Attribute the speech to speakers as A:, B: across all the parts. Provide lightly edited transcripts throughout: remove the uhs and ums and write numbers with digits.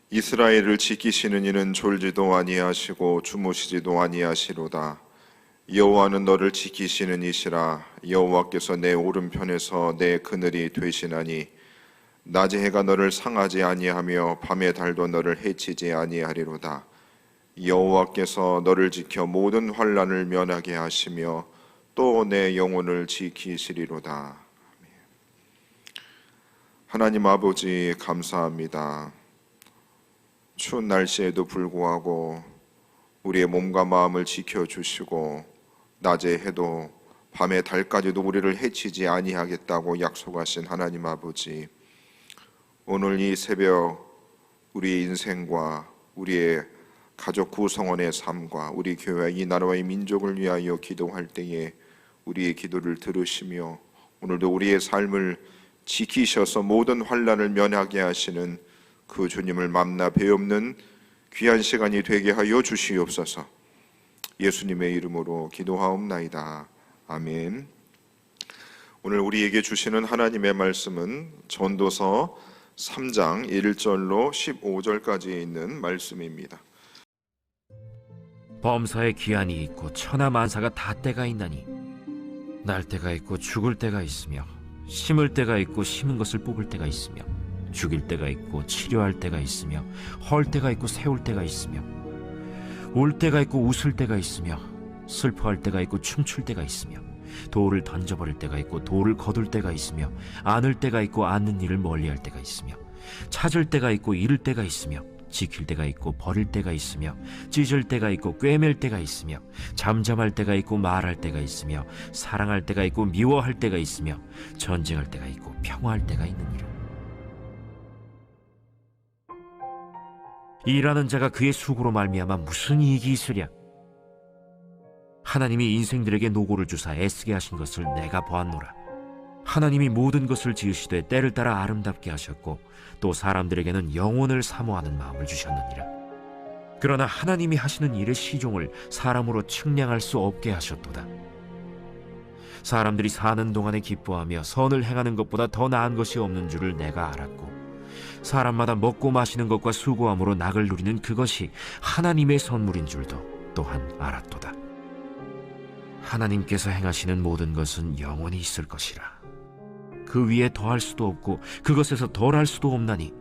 A: 이스라엘을 지키시는 이는 졸지도 아니하시고 주무시지도 아니하시로다. 여호와는 너를 지키시는 이시라. 여호와께서 내 오른편에서 내 그늘이 되시나니 낮의 해가 너를 상하지 아니하며 밤의 달도 너를 해치지 아니하리로다. 여호와께서 너를 지켜 모든 환난을 면하게 하시며 또 내 영혼을 지키시리로다. 하나님 아버지, 감사합니다. 추운 날씨에도 불구하고 우리의 몸과 마음을 지켜주시고 낮의 해도 밤의 달까지도 우리를 해치지 아니하겠다고 약속하신 하나님 아버지, 오늘 이 새벽 우리의 인생과 우리의 가족 구성원의 삶과 우리 교회 이 나라와 이 민족을 위하여 기도할 때에 우리의 기도를 들으시며 오늘도 우리의 삶을 지키셔서 모든 환난을 면하게 하시는 그 주님을 만나 배우는 귀한 시간이 되게 하여 주시옵소서. 예수님의 이름으로 기도하옵나이다. 아멘. 오늘 우리에게 주시는 하나님의 말씀은 전도서 3장 1절로 15절까지 있는 말씀입니다.
B: 범사에 기한이 있고 천하만사가 다 때가 있나니 날 때가 있고 죽을 때가 있으며 심을 때가 있고 심은 것을 뽑을 때가 있으며 죽일 때가 있고 치료할 때가 있으며 헐 때가 있고 세울 때가 있으며 울 때가 있고 웃을 때가 있으며 슬퍼할 때가 있고 춤출 때가 있으며 돌을 던져버릴 때가 있고 돌을 거둘 때가 있으며 안을 때가 있고 안는 일을 멀리할 때가 있으며 찾을 때가 있고 잃을 때가 있으며 지킬 때가 있고 버릴 때가 있으며 찢을 때가 있고 꿰맬 때가 있으며 잠잠할 때가 있고 말할 때가 있으며 사랑할 때가 있고 미워할 때가 있으며 전쟁할 때가 있고 평화할 때가 있느니라. 일하는 자가 그의 수고로 말미암아 무슨 이익이 있으랴. 하나님이 인생들에게 노고를 주사 애쓰게 하신 것을 내가 보았노라. 하나님이 모든 것을 지으시되 때를 따라 아름답게 하셨고 또 사람들에게는 영혼을 사모하는 마음을 주셨느니라. 그러나 하나님이 하시는 일의 시종을 사람으로 측량할 수 없게 하셨도다. 사람들이 사는 동안에 기뻐하며 선을 행하는 것보다 더 나은 것이 없는 줄을 내가 알았고 사람마다 먹고 마시는 것과 수고함으로 낙을 누리는 그것이 하나님의 선물인 줄도 또한 알았도다. 하나님께서 행하시는 모든 것은 영원히 있을 것이라. 그 위에 더할 수도 없고 그것에서 덜할 수도 없나니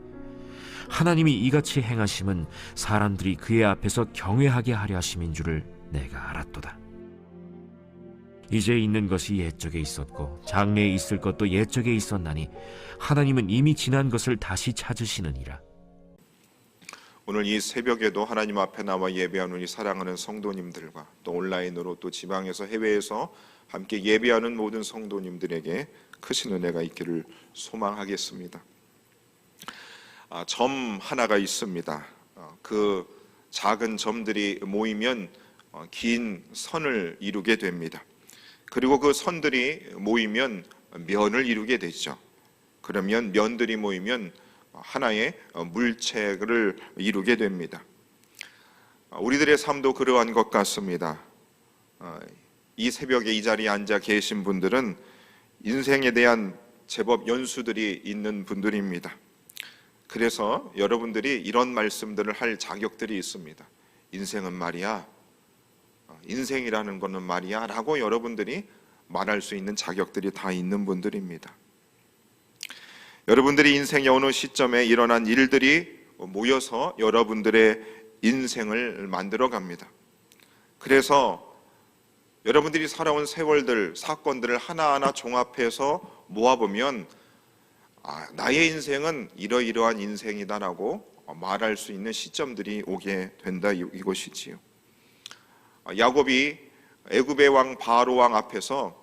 B: 하나님이 이같이 행하심은 사람들이 그의 앞에서 경외하게 하려 하심인 줄을 내가 알았도다. 이제 있는 것이 옛적에 있었고 장래에 있을 것도 옛적에 있었나니 하나님은 이미 지난 것을 다시 찾으시느니라.
A: 오늘 이 새벽에도 하나님 앞에 나와 예배하는 이 사랑하는 성도님들과 또 온라인으로 또 지방에서 해외에서 함께 예배하는 모든 성도님들에게 크신 은혜가 있기를 소망하겠습니다. 점 하나가 있습니다. 그 작은 점들이 모이면 긴 선을 이루게 됩니다. 그리고 그 선들이 모이면 면을 이루게 되죠. 그러면 면들이 모이면 하나의 물체를 이루게 됩니다. 우리들의 삶도 그러한 것 같습니다. 이 새벽에 이 자리에 앉아 계신 분들은 인생에 대한 제법 연수들이 있는 분들입니다. 그래서 여러분들이 이런 말씀들을 할 자격들이 있습니다. 인생은 말이야, 인생이라는 것은 말이야 라고 여러분들이 말할 수 있는 자격들이 다 있는 분들입니다. 여러분들이 인생의 어느 시점에 일어난 일들이 모여서 여러분들의 인생을 만들어 갑니다. 그래서 여러분들이 살아온 세월들, 사건들을 하나하나 종합해서 모아보면 나의 인생은 이러이러한 인생이다라고 말할 수 있는 시점들이 오게 된다, 이것이지요. 야곱이 애굽의 왕 바로 왕 앞에서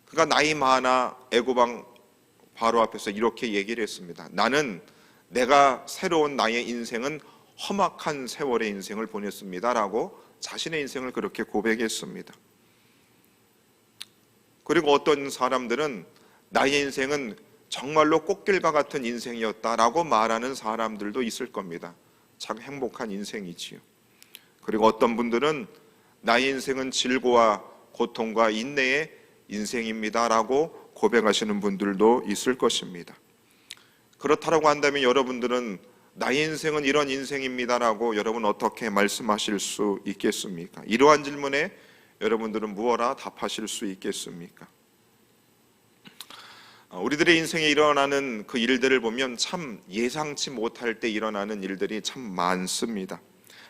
A: 그가 나이 많아 애굽 왕 바로 앞에서 이렇게 얘기를 했습니다. 나는 내가 새로운 나의 인생은 험악한 세월의 인생을 보냈습니다 라고 자신의 인생을 그렇게 고백했습니다. 그리고 어떤 사람들은 나의 인생은 정말로 꽃길과 같은 인생이었다라고 말하는 사람들도 있을 겁니다. 참 행복한 인생이지요. 그리고 어떤 분들은 나의 인생은 질고와 고통과 인내의 인생입니다라고 고백하시는 분들도 있을 것입니다. 그렇다고 한다면 여러분들은 나의 인생은 이런 인생입니다라고 여러분 어떻게 말씀하실 수 있겠습니까? 이러한 질문에 여러분들은 무엇라 답하실 수 있겠습니까? 우리들의 인생에 일어나는 그 일들을 보면 참 예상치 못할 때 일어나는 일들이 참 많습니다.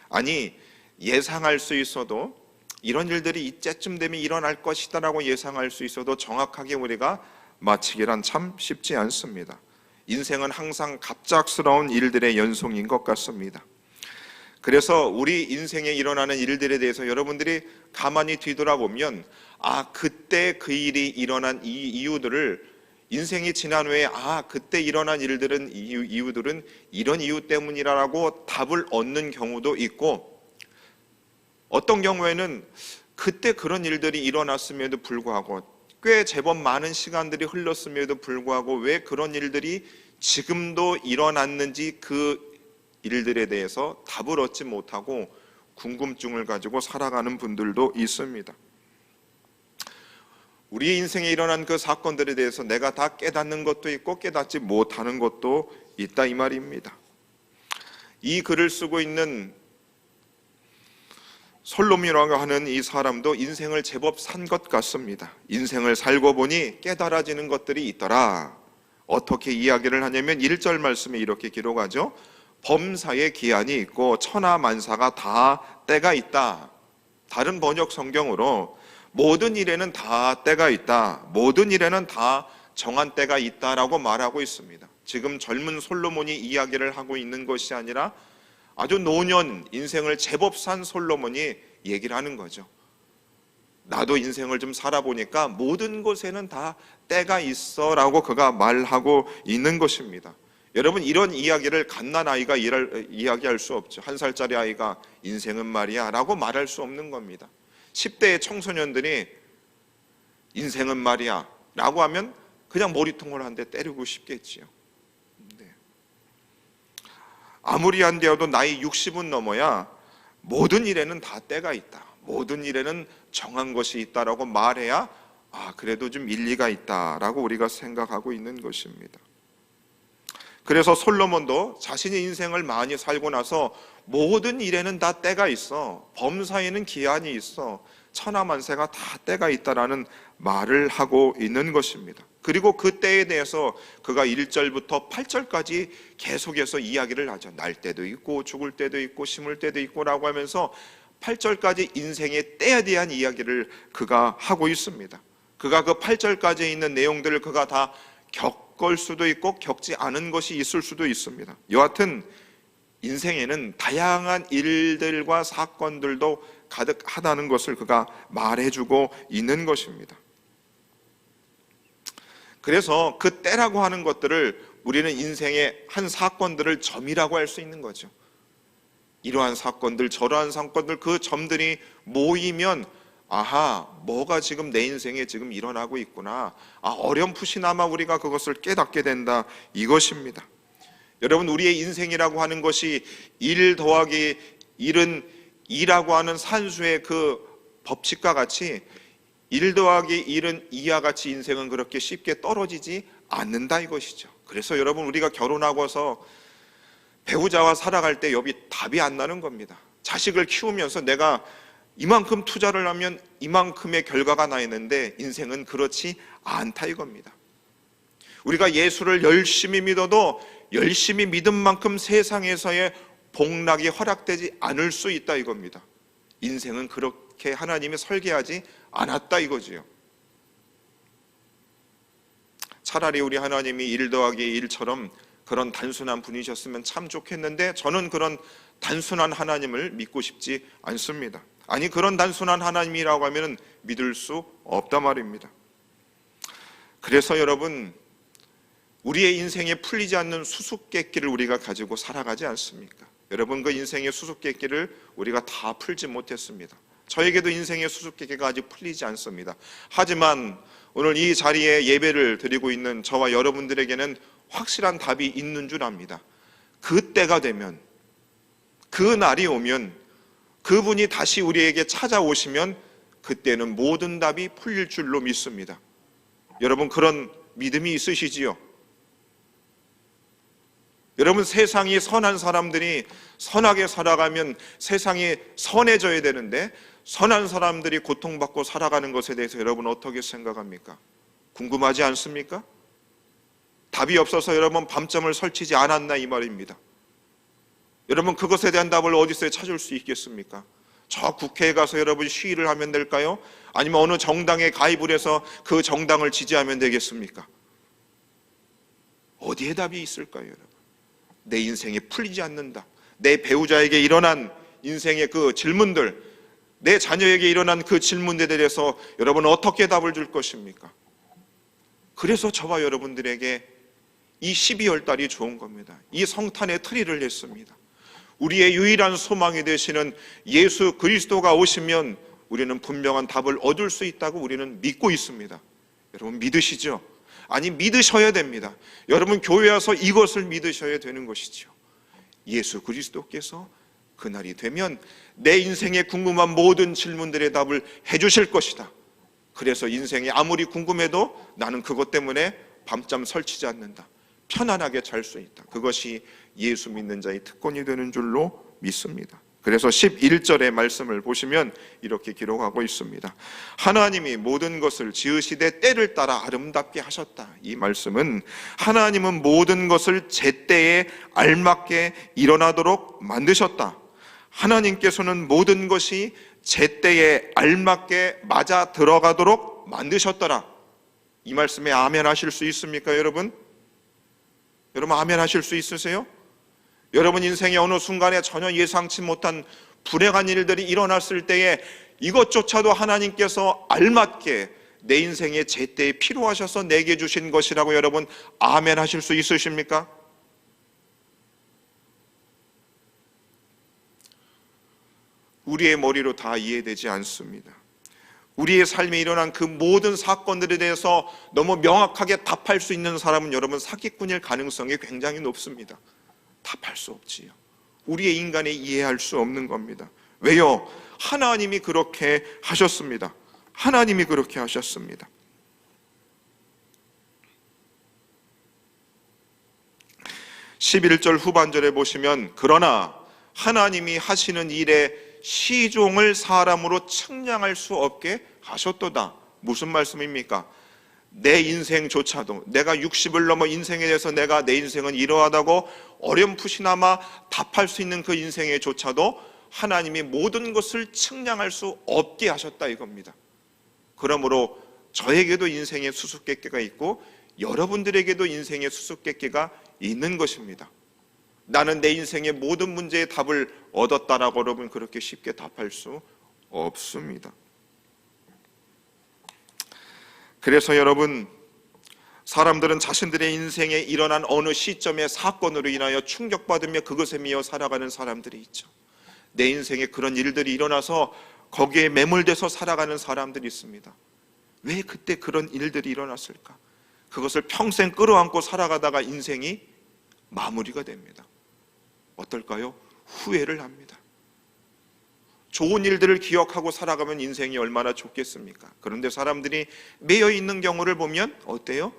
A: 아니, 예상할 수 있어도 이런 일들이 이때쯤 되면 일어날 것이다라고 예상할 수 있어도 정확하게 우리가 마치기란 참 쉽지 않습니다. 인생은 항상 갑작스러운 일들의 연속인 것 같습니다. 그래서 우리 인생에 일어나는 일들에 대해서 여러분들이 가만히 뒤돌아보면 그때 그 일이 일어난 이 이유들을 인생이 지난 후에 그때 일어난 일들은 이유들은 이런 이유 때문이라고 답을 얻는 경우도 있고, 어떤 경우에는 그때 그런 일들이 일어났음에도 불구하고 꽤 제법 많은 시간들이 흘렀음에도 불구하고 왜 그런 일들이 지금도 일어났는지 그 일들에 대해서 답을 얻지 못하고 궁금증을 가지고 살아가는 분들도 있습니다. 우리의 인생에 일어난 그 사건들에 대해서 내가 다 깨닫는 것도 있고 깨닫지 못하는 것도 있다 이 말입니다. 이 글을 쓰고 있는 솔로몬이라고 하는 이 사람도 인생을 제법 산 것 같습니다. 인생을 살고 보니 깨달아지는 것들이 있더라. 어떻게 이야기를 하냐면 1절 말씀에 이렇게 기록하죠. 범사에 기한이 있고 천하만사가 다 때가 있다. 다른 번역 성경으로 모든 일에는 다 때가 있다. 모든 일에는 다 정한 때가 있다라고 말하고 있습니다. 지금 젊은 솔로몬이 이야기를 하고 있는 것이 아니라 아주 노년 인생을 제법 산 솔로몬이 얘기를 하는 거죠. 나도 인생을 좀 살아보니까 모든 것에는 다 때가 있어 라고 그가 말하고 있는 것입니다. 여러분, 이런 이야기를 갓난아이가 이야기할 수 없죠. 1살짜리 아이가 인생은 말이야 라고 말할 수 없는 겁니다. 10대의 청소년들이 인생은 말이야 라고 하면 그냥 머리통을 한 대 때리고 싶겠지요. 아무리 안 되어도 나이 60은 넘어야 모든 일에는 다 때가 있다. 모든 일에는 정한 것이 있다라고 말해야 그래도 좀 일리가 있다라고 우리가 생각하고 있는 것입니다. 그래서 솔로몬도 자신의 인생을 많이 살고 나서 모든 일에는 다 때가 있어. 범사에는 기한이 있어. 천하만세가 다 때가 있다라는 말을 하고 있는 것입니다. 그리고 그 때에 대해서 그가 1절부터 8절까지 계속해서 이야기를 하죠. 날 때도 있고 죽을 때도 있고 심을 때도 있고 라고 하면서 8절까지 인생의 때에 대한 이야기를 그가 하고 있습니다. 그가 그 8절까지 있는 내용들을 그가 다 겪을 수도 있고 겪지 않은 것이 있을 수도 있습니다. 여하튼 인생에는 다양한 일들과 사건들도 가득하다는 것을 그가 말해주고 있는 것입니다. 그래서 그 때라고 하는 것들을 우리는 인생의 한 사건들을 점이라고 할 수 있는 거죠. 이러한 사건들, 저러한 사건들, 그 점들이 모이면 뭐가 지금 내 인생에 지금 일어나고 있구나. 어렴풋이나마 우리가 그것을 깨닫게 된다 이것입니다. 여러분, 우리의 인생이라고 하는 것이 1 더하기 1은 2라고 하는 산수의 그 법칙과 같이 1 더하기 1은 2와 같이 인생은 그렇게 쉽게 떨어지지 않는다 이것이죠. 그래서 여러분, 우리가 결혼하고서 배우자와 살아갈 때 답이 안 나는 겁니다. 자식을 키우면서 내가 이만큼 투자를 하면 이만큼의 결과가 나있는데 인생은 그렇지 않다 이겁니다. 우리가 예수를 열심히 믿어도 열심히 믿은 만큼 세상에서의 복락이 허락되지 않을 수 있다 이겁니다. 인생은 그렇게 하나님이 설계하지 않았다 이거지요. 차라리 우리 하나님이 1 더하기 1처럼 그런 단순한 분이셨으면 참 좋겠는데 저는 그런 단순한 하나님을 믿고 싶지 않습니다. 아니, 그런 단순한 하나님이라고 하면 믿을 수 없단 말입니다. 그래서 여러분, 우리의 인생에 풀리지 않는 수수께끼를 우리가 가지고 살아가지 않습니까? 여러분, 그 인생의 수수께끼를 우리가 다 풀지 못했습니다. 저에게도 인생의 수수께끼가 아직 풀리지 않습니다. 하지만 오늘 이 자리에 예배를 드리고 있는 저와 여러분들에게는 확실한 답이 있는 줄 압니다. 그 때가 되면, 그 날이 오면, 그분이 다시 우리에게 찾아오시면 그때는 모든 답이 풀릴 줄로 믿습니다. 여러분, 그런 믿음이 있으시지요? 여러분, 세상이 선한 사람들이 선하게 살아가면 세상이 선해져야 되는데 선한 사람들이 고통받고 살아가는 것에 대해서 여러분 어떻게 생각합니까? 궁금하지 않습니까? 답이 없어서 여러분 밤잠을 설치지 않았나 이 말입니다. 여러분, 그것에 대한 답을 어디서 찾을 수 있겠습니까? 저 국회에 가서 여러분 시위를 하면 될까요? 아니면 어느 정당에 가입을 해서 그 정당을 지지하면 되겠습니까? 어디에 답이 있을까요, 여러분? 내 인생이 풀리지 않는다. 내 배우자에게 일어난 인생의 그 질문들, 내 자녀에게 일어난 그 질문들에 대해서 여러분 어떻게 답을 줄 것입니까? 그래서 저와 여러분들에게 이 12월 달이 좋은 겁니다. 이 성탄의 트리를 했습니다. 우리의 유일한 소망이 되시는 예수 그리스도가 오시면 우리는 분명한 답을 얻을 수 있다고 우리는 믿고 있습니다. 여러분 믿으시죠? 아니, 믿으셔야 됩니다. 여러분 교회 와서 이것을 믿으셔야 되는 것이죠. 예수 그리스도께서 그날이 되면 내 인생에 궁금한 모든 질문들의 답을 해주실 것이다. 그래서 인생이 아무리 궁금해도 나는 그것 때문에 밤잠 설치지 않는다. 편안하게 잘 수 있다. 그것이 예수 믿는 자의 특권이 되는 줄로 믿습니다. 그래서 11절의 말씀을 보시면 이렇게 기록하고 있습니다. 하나님이 모든 것을 지으시되 때를 따라 아름답게 하셨다. 이 말씀은 하나님은 모든 것을 제때에 알맞게 일어나도록 만드셨다. 하나님께서는 모든 것이 제때에 알맞게 맞아 들어가도록 만드셨더라. 이 말씀에 아멘 하실 수 있습니까, 여러분? 여러분 아멘 하실 수 있으세요? 여러분 인생의 어느 순간에 전혀 예상치 못한 불행한 일들이 일어났을 때에 이것조차도 하나님께서 알맞게 내 인생의 제때에 필요하셔서 내게 주신 것이라고 여러분 아멘 하실 수 있으십니까? 우리의 머리로 다 이해되지 않습니다. 우리의 삶에 일어난 그 모든 사건들에 대해서 너무 명확하게 답할 수 있는 사람은 여러분 사기꾼일 가능성이 굉장히 높습니다. 답할 수 없지요. 우리의 인간이 이해할 수 없는 겁니다. 왜요? 하나님이 그렇게 하셨습니다. 하나님이 그렇게 하셨습니다. 11절 후반절에 보시면 그러나 하나님이 하시는 일에 시종을 사람으로 측량할 수 없게 하셨도다. 무슨 말씀입니까? 내 인생조차도 내가 60을 넘어 인생에 대해서 내가 내 인생은 이러하다고 어렴풋이나마 답할 수 있는 그 인생에조차도 하나님이 모든 것을 측량할 수 없게 하셨다 이겁니다. 그러므로 저에게도 인생의 수수께끼가 있고 여러분들에게도 인생의 수수께끼가 있는 것입니다. 나는 내 인생의 모든 문제의 답을 얻었다라고 여러분 그렇게 쉽게 답할 수 없습니다. 그래서 여러분, 사람들은 자신들의 인생에 일어난 어느 시점의 사건으로 인하여 충격받으며 그것에 미어 살아가는 사람들이 있죠. 내 인생에 그런 일들이 일어나서 거기에 매몰돼서 살아가는 사람들이 있습니다. 왜 그때 그런 일들이 일어났을까? 그것을 평생 끌어안고 살아가다가 인생이 마무리가 됩니다. 어떨까요? 후회를 합니다. 좋은 일들을 기억하고 살아가면 인생이 얼마나 좋겠습니까? 그런데 사람들이 매여 있는 경우를 보면 어때요?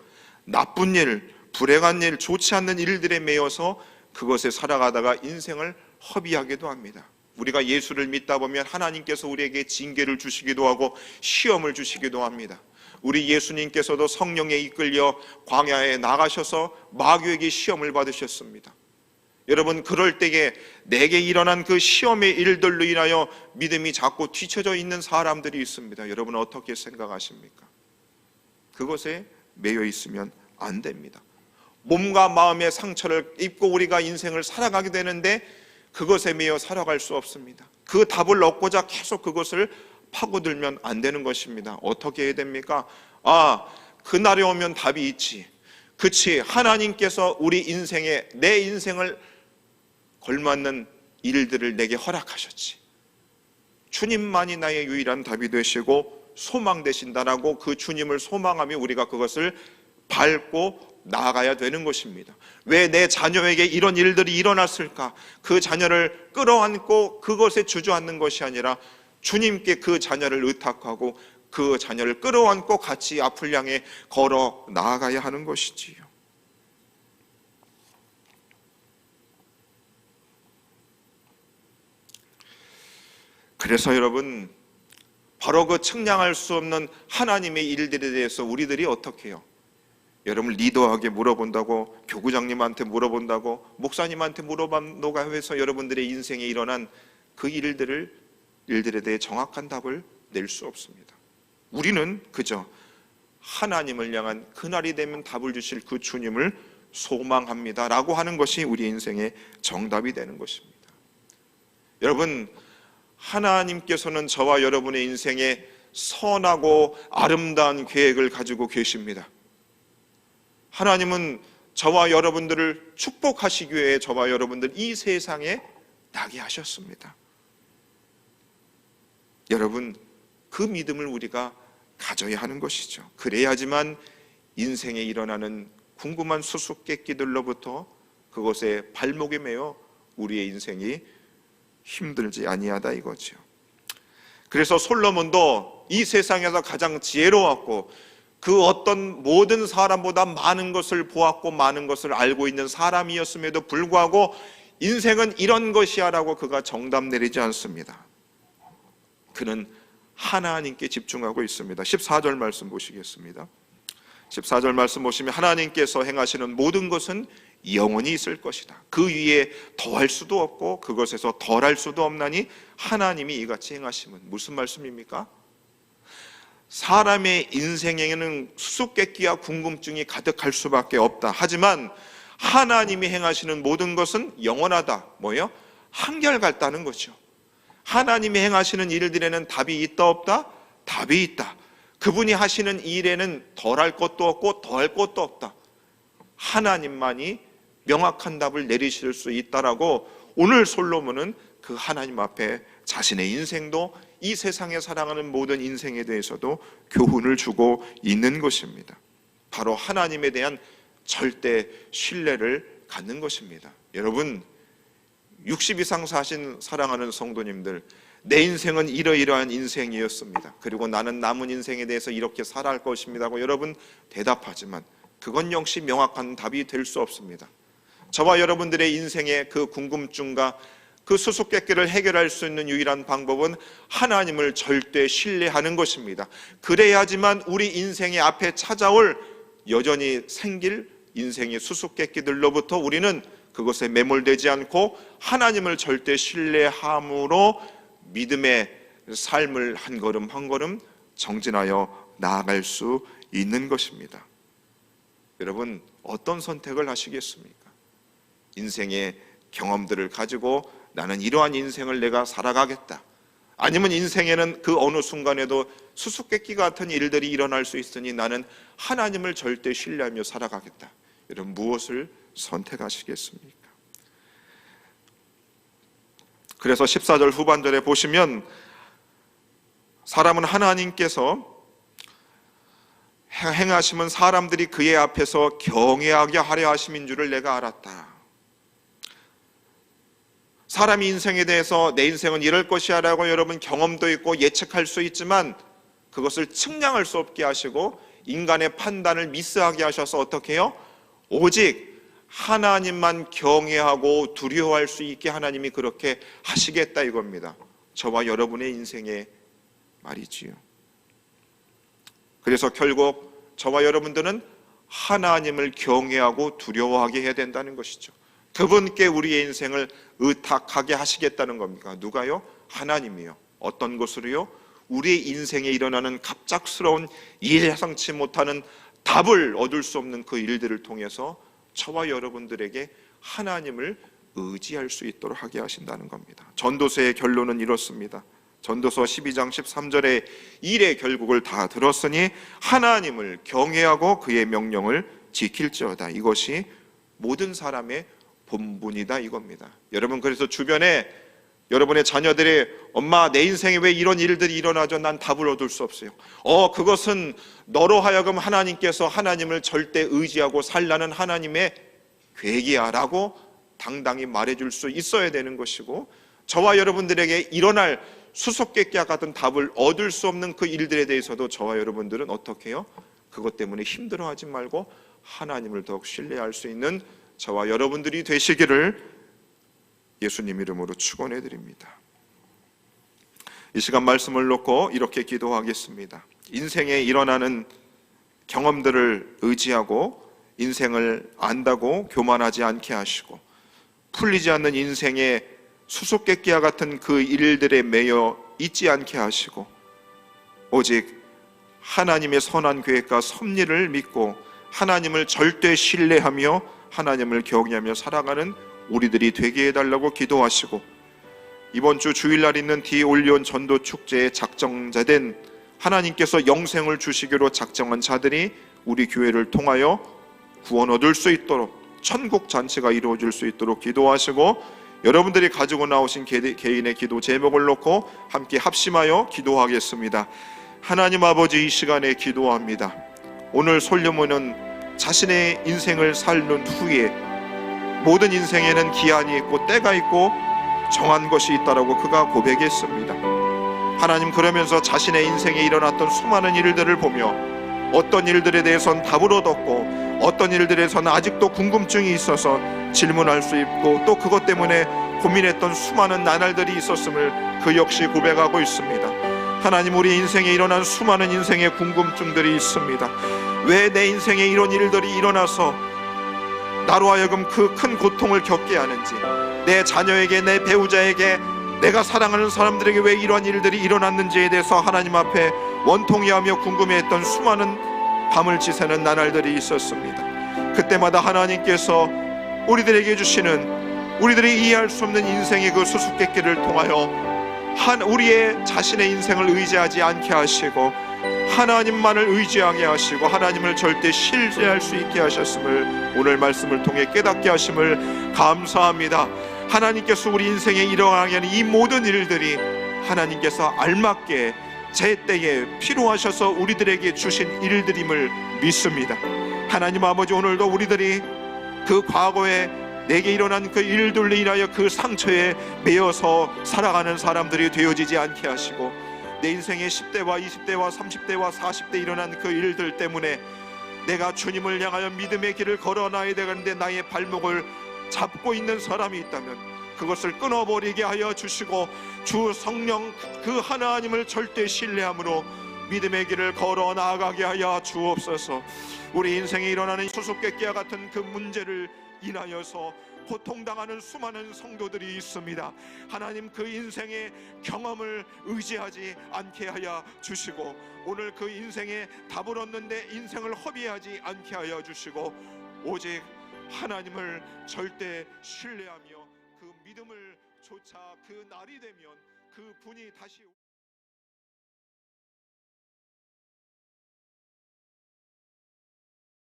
A: 나쁜 일, 불행한 일, 좋지 않는 일들에 매여서 그것에 살아가다가 인생을 허비하기도 합니다. 우리가 예수를 믿다 보면 하나님께서 우리에게 징계를 주시기도 하고 시험을 주시기도 합니다. 우리 예수님께서도 성령에 이끌려 광야에 나가셔서 마귀에게 시험을 받으셨습니다. 여러분, 그럴 때에 내게 일어난 그 시험의 일들로 인하여 믿음이 자꾸 뒤처져 있는 사람들이 있습니다. 여러분 어떻게 생각하십니까? 그것에 매여 있으면 안 됩니다. 몸과 마음의 상처를 입고 우리가 인생을 살아가게 되는데 그것에 매여 살아갈 수 없습니다. 그 답을 얻고자 계속 그것을 파고들면 안 되는 것입니다. 어떻게 해야 됩니까? 그날에 오면 답이 있지. 그치, 하나님께서 우리 인생에 내 인생을 걸맞는 일들을 내게 허락하셨지. 주님만이 나의 유일한 답이 되시고 소망 되신다라고 그 주님을 소망하며 우리가 그것을 밟고 나아가야 되는 것입니다. 왜 내 자녀에게 이런 일들이 일어났을까? 그 자녀를 끌어안고 그것에 주저앉는 것이 아니라 주님께 그 자녀를 의탁하고 그 자녀를 끌어안고 같이 앞을 향해 걸어 나아가야 하는 것이지요. 그래서 여러분, 바로 그 측량할 수 없는 하나님의 일들에 대해서 우리들이 어떻게 해요? 여러분, 리더에게 물어본다고, 교구장님한테 물어본다고, 목사님한테 물어본다고 해서 여러분들의 인생에 일어난 그 일들에 대해 정확한 답을 낼 수 없습니다. 우리는 그저 하나님을 향한 그날이 되면 답을 주실 그 주님을 소망합니다 라고 하는 것이 우리 인생의 정답이 되는 것입니다. 여러분, 하나님께서는 저와 여러분의 인생에 선하고 아름다운 계획을 가지고 계십니다. 하나님은 저와 여러분들을 축복하시기 위해 저와 여러분들 이 세상에 나게 하셨습니다. 여러분, 그 믿음을 우리가 가져야 하는 것이죠. 그래야지만 인생에 일어나는 궁금한 수수께끼들로부터 그것에 발목에 매어 우리의 인생이 힘들지 아니하다 이거죠. 그래서 솔로몬도 이 세상에서 가장 지혜로웠고 그 어떤 모든 사람보다 많은 것을 보았고 많은 것을 알고 있는 사람이었음에도 불구하고 인생은 이런 것이야 라고 그가 정답 내리지 않습니다. 그는 하나님께 집중하고 있습니다. 14절 말씀 보시겠습니다. 14절 말씀 보시면 하나님께서 행하시는 모든 것은 영원히 있을 것이다. 그 위에 더할 수도 없고 그것에서 덜할 수도 없나니 하나님이 이같이 행하시면. 무슨 말씀입니까? 사람의 인생에는 수수께끼와 궁금증이 가득할 수밖에 없다. 하지만 하나님이 행하시는 모든 것은 영원하다. 뭐예요? 한결같다는 거죠. 하나님이 행하시는 일들에는 답이 있다 없다? 답이 있다. 그분이 하시는 일에는 덜할 것도 없고 더할 것도 없다. 하나님만이 명확한 답을 내리실 수 있다라고 오늘 솔로몬은 그 하나님 앞에 자신의 인생도 이 세상에 살아가는 모든 인생에 대해서도 교훈을 주고 있는 것입니다. 바로 하나님에 대한 절대 신뢰를 갖는 것입니다. 여러분, 60 이상 사신 사랑하는 성도님들, 내 인생은 이러이러한 인생이었습니다. 그리고 나는 남은 인생에 대해서 이렇게 살아갈 것입니다고 여러분 대답하지만 그건 역시 명확한 답이 될 수 없습니다. 저와 여러분들의 인생의 그 궁금증과 그 수수께끼를 해결할 수 있는 유일한 방법은 하나님을 절대 신뢰하는 것입니다. 그래야지만 우리 인생의 앞에 찾아올 여전히 생길 인생의 수수께끼들로부터 우리는 그것에 매몰되지 않고 하나님을 절대 신뢰함으로 믿음의 삶을 한 걸음 한 걸음 정진하여 나아갈 수 있는 것입니다. 여러분, 어떤 선택을 하시겠습니까? 인생의 경험들을 가지고 나는 이러한 인생을 내가 살아가겠다. 아니면 인생에는 그 어느 순간에도 수수께끼 같은 일들이 일어날 수 있으니 나는 하나님을 절대 신뢰하며 살아가겠다. 여러분, 무엇을 선택하시겠습니까? 그래서 14절 후반절에 보시면 사람은 하나님께서 행하시면 사람들이 그의 앞에서 경외하게 하려 하심인 줄을 내가 알았다. 사람이 인생에 대해서 내 인생은 이럴 것이야 라고 여러분 경험도 있고 예측할 수 있지만 그것을 측량할 수 없게 하시고 인간의 판단을 미스하게 하셔서 어떻게 해요? 오직 하나님만 경외하고 두려워할 수 있게 하나님이 그렇게 하시겠다 이겁니다. 저와 여러분의 인생의 말이지요. 그래서 결국 저와 여러분들은 하나님을 경외하고 두려워하게 해야 된다는 것이죠. 그분께 우리의 인생을 의탁하게 하시겠다는 겁니까? 누가요? 하나님이요. 어떤 것으로요? 우리의 인생에 일어나는 갑작스러운 예상치 못하는 답을 얻을 수 없는 그 일들을 통해서 저와 여러분들에게 하나님을 의지할 수 있도록 하게 하신다는 겁니다. 전도서의 결론은 이렇습니다. 전도서 12장 13절의 일의 결국을 다 들었으니 하나님을 경외하고 그의 명령을 지킬지어다. 이것이 모든 사람의 본분이다 이겁니다. 여러분, 그래서 주변에 여러분의 자녀들이 엄마 내 인생에 왜 이런 일들이 일어나죠? 난 답을 얻을 수 없어요. 그것은 너로 하여금 하나님께서 하나님을 절대 의지하고 살라는 하나님의 계획이야 라고 당당히 말해줄 수 있어야 되는 것이고, 저와 여러분들에게 일어날 수수께끼와 같은 답을 얻을 수 없는 그 일들에 대해서도 저와 여러분들은 어떻게 해요? 그것 때문에 힘들어하지 말고 하나님을 더욱 신뢰할 수 있는 저와 여러분들이 되시기를 예수님 이름으로 축원해 드립니다. 이 시간 말씀을 놓고 이렇게 기도하겠습니다. 인생에 일어나는 경험들을 의지하고 인생을 안다고 교만하지 않게 하시고, 풀리지 않는 인생의 수수께끼와 같은 그 일들에 매여 있지 않게 하시고, 오직 하나님의 선한 계획과 섭리를 믿고 하나님을 절대 신뢰하며 하나님을 경외하며 살아가는 우리들이 되게 해달라고 기도하시고, 이번 주 주일날 있는 디올리온 전도 축제의 작정자된 하나님께서 영생을 주시기로 작정한 자들이 우리 교회를 통하여 구원 얻을 수 있도록, 천국 잔치가 이루어질 수 있도록 기도하시고, 여러분들이 가지고 나오신 개인의 기도 제목을 놓고 함께 합심하여 기도하겠습니다. 하나님 아버지, 이 시간에 기도합니다. 오늘 솔로몬은 자신의 인생을 살는 후에 모든 인생에는 기한이 있고 때가 있고 정한 것이 있다라고 그가 고백했습니다. 하나님, 그러면서 자신의 인생에 일어났던 수많은 일들을 보며 어떤 일들에 대해서는 답을 얻었고 어떤 일들에서는 아직도 궁금증이 있어서 질문할 수 있고, 또 그것 때문에 고민했던 수많은 나날들이 있었음을 그 역시 고백하고 있습니다. 하나님, 우리 인생에 일어난 수많은 인생의 궁금증들이 있습니다. 왜 내 인생에 이런 일들이 일어나서 나로 하여금 그 큰 고통을 겪게 하는지, 내 자녀에게, 내 배우자에게, 내가 사랑하는 사람들에게 왜 이런 일들이 일어났는지에 대해서 하나님 앞에 원통해하며 궁금해했던 수많은 밤을 지새는 나날들이 있었습니다. 그때마다 하나님께서 우리들에게 주시는, 우리들이 이해할 수 없는 인생의 그 수수께끼를 통하여 우리의 자신의 인생을 의지하지 않게 하시고 하나님만을 의지하게 하시고 하나님을 절대 신뢰할 수 있게 하셨음을 오늘 말씀을 통해 깨닫게 하심을 감사합니다. 하나님께서 우리 인생에 일어나게 하는 이 모든 일들이 하나님께서 알맞게 제때에 필요하셔서 우리들에게 주신 일들임을 믿습니다. 하나님 아버지, 오늘도 우리들이 그 과거에 내게 일어난 그 일들로 인하여 그 상처에 매여서 살아가는 사람들이 되어지지 않게 하시고, 내 인생의 10대와 20대와 30대와 40대 일어난 그 일들 때문에 내가 주님을 향하여 믿음의 길을 걸어나야 되는데 나의 발목을 잡고 있는 사람이 있다면 그것을 끊어버리게 하여 주시고, 주 성령 그 하나님을 절대 신뢰함으로 믿음의 길을 걸어 나아가게 하여 주옵소서. 우리 인생에 일어나는 수수께끼와 같은 그 문제를 인하여서 고통당하는 수많은 성도들이 있습니다. 하나님, 그 인생의 경험을 의지하지 않게 하여 주시고, 오늘 그 인생에 답을 얻는데 인생을 허비하지 않게 하여 주시고, 오직 하나님을 절대 신뢰하며 그 믿음을 조차 그 날이 되면 그 분이 다시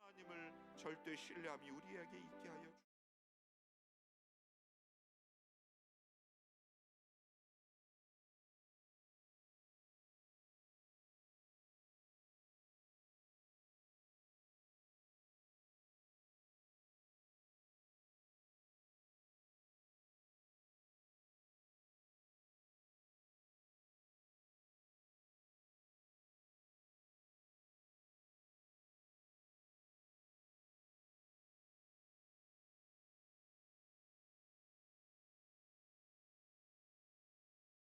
A: 하나님을 절대 신뢰함이 우리에게 있게 하여 주시옵소서.